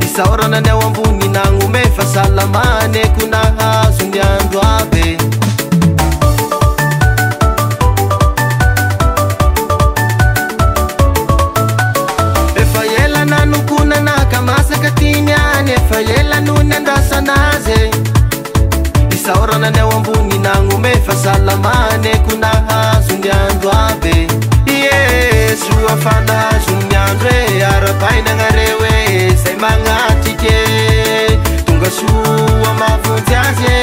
Isaurana ne wambuni nangu mefa salamane kuna hasu nyandu abe Efa yela nanu kuna nakamasa katinyane Efa yela nunenda sanaze Isaurana ne wambuni nangu mefa salamane kuna hasu nyandu abe Yesu afana sunyandre arapaina ngarewe Say mangatike tunga suwa mafuntiaze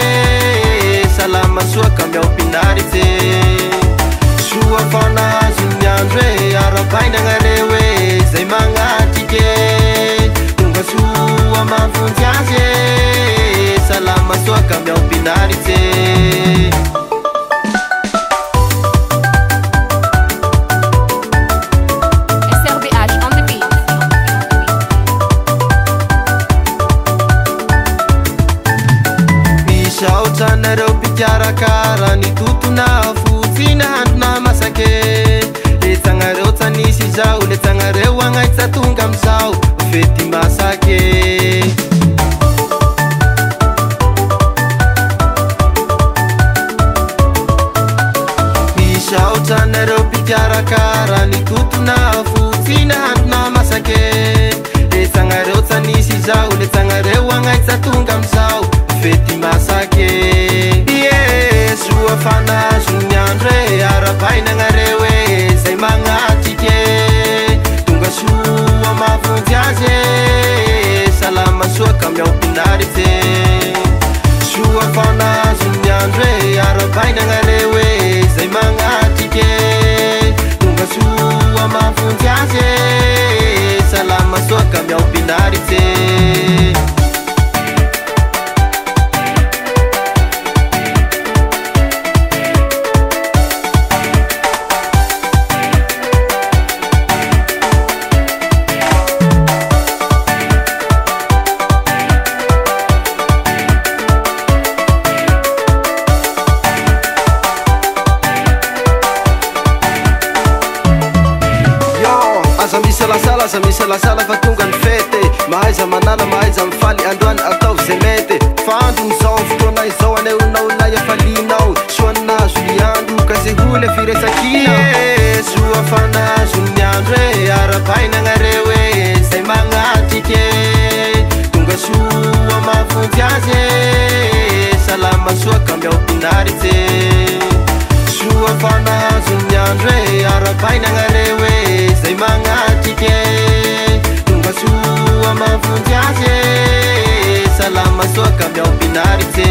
Salama suwa kamya upindarite Suwa fana sunyandre arapaina ngarewe Say mangatike tunga suwa mafuntiaze Salama suwa kamya upindarite Kara ni tutuna futina handna masake le tangare otani si jau le tangare wanga itsatunga msau feti masake Misha utanero pitara kara ni tutuna futina handna masake le tangare otani si jau le tangare wanga itsatunga msau feti masake Suwa fana sunyandre arapaina ngarewe Say mangatike tunga suwa mafuntiaze Salama suwa kamya upindarite Suwa fana sunyandre arapaina ngarewe Say mangatike tunga suwa mafuntiaze Salama suwa kamya upindarite Sala sala fatunga ny fete Mahaiza manala mahaiza mifaly androany atao ze mete Fandro mizao fotoana izao aneonao na iafalinao Soanazo liandro ka ze hole firesakina Soa fanazo ny andro e arapaina ngarewe Say magnatike tunga soa mafonjy azy Salama soa kamya upindarite Soa fanazo ny andro e arapaina ngarewe Say magnatike Suwa mafuntiaze Salama soa kamya upindarite